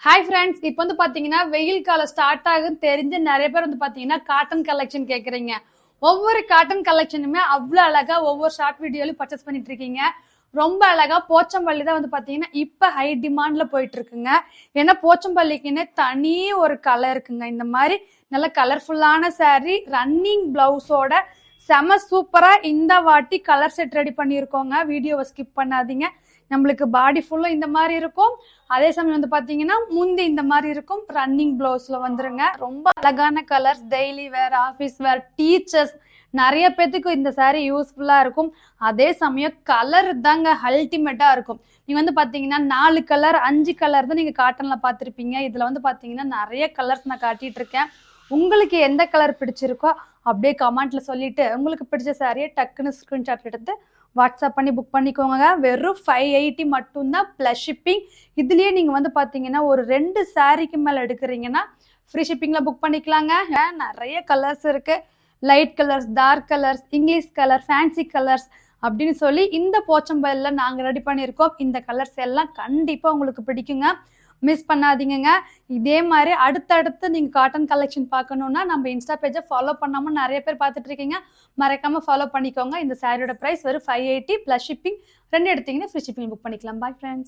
Hi friends, இப்போ வந்து பாத்தீங்கன்னா வெயில் காலம் ஸ்டார்ட் ஆகுன்னு தெரிஞ்சு நிறைய பேர் வந்து பாத்தீங்கன்னா காட்டன் கலெக்ஷன் கேக்குறீங்க. ஒவ்வொரு காட்டன் கலெக்ஷனுமே அவ்வளவு அழகா ஒவ்வொரு ஷார்ட் வீடியோலயும் பர்ச்சேஸ் பண்ணிட்டு இருக்கீங்க. ரொம்ப அழகா போச்சம்பள்ளி தான் வந்து பாத்தீங்கன்னா இப்ப ஹை டிமாண்ட்ல போயிட்டு இருக்குங்க. ஏன்னா போச்சம்பள்ளிக்குன்னே தனி ஒரு கலர் இருக்குங்க. இந்த மாதிரி நல்ல கலர்ஃபுல்லான saree ரன்னிங் பிளவுஸோட செம சூப்பரா இந்த வாட்டி கலர் செட் ரெடி பண்ணியிருக்கோங்க. வீடியோவை ஸ்கிப் பண்ணாதீங்க. நம்மளுக்கு பாடி ஃபுல்லா இந்த மாதிரி இருக்கும். அதே சமயம் வந்து பாத்தீங்கன்னா முந்தி இந்த மாதிரி இருக்கும். ரன்னிங் பிளவுஸ்ல வந்துருங்க. ரொம்ப அழகான கலர்ஸ், டெய்லி வேர், ஆபீஸ் வேர், டீச்சர்ஸ் நிறைய பேத்துக்கு இந்த saree யூஸ்ஃபுல்லா இருக்கும். அதே சமயம் கலர் தாங்க அல்டிமேட்டா இருக்கும். நீங்க வந்து பாத்தீங்கன்னா 4 கலர் 5 கலர் தான் நீங்க காட்டன்ல பாத்திருப்பீங்க. இதுல வந்து பாத்தீங்கன்னா நிறைய கலர்ஸ் நான் காட்டிட்டு இருக்கேன். உங்களுக்கு எந்த கலர் பிடிச்சிருக்கோ அப்படியே கமெண்ட்ல சொல்லிட்டு உங்களுக்கு பிடிச்ச சாரியை டக்குன்னு ஸ்கிரீன்ஷாட் எடுத்து வாட்ஸ்அப் பண்ணி புக் பண்ணிக்கோங்க. வெறும் 580 மட்டும்தான் பிளஸ் ஷிப்பிங். இதுலயே நீங்க வந்து பாத்தீங்கன்னா ஒரு 2 சாரிக்கு மேல எடுக்கிறீங்கன்னா ஃப்ரீ ஷிப்பிங்ல புக் பண்ணிக்கலாங்க. நிறைய கலர்ஸ் இருக்கு. Light colours, dark colours, English colour, fancy colours அப்படின்னு சொல்லி இந்த போச்சம்பல்ல நாங்க ரெடி பண்ணியிருக்கோம். இந்த கலர்ஸ் எல்லாம் கண்டிப்பா உங்களுக்கு பிடிக்குங்க. மிஸ் பண்ணாதீங்க. இதே மாதிரி அடுத்தடுத்து நீங்க காட்டன் கலெக்ஷன் பார்க்கணும்னா நம்ம இன்ஸ்டா பேஜை ஃபாலோ பண்ணாம நிறைய பேர் பார்த்துட்டு இருக்கீங்க. மறக்காம ஃபாலோ பண்ணிக்கோங்க. இந்த சாரியோட பிரைஸ் வெறும் 580 பிளஸ் ஷிப்பிங். 2 எடுத்தீங்கன்னா ஃப்ரீ ஷிப்பிங் புக் பண்ணிக்கலாம். Bye friends.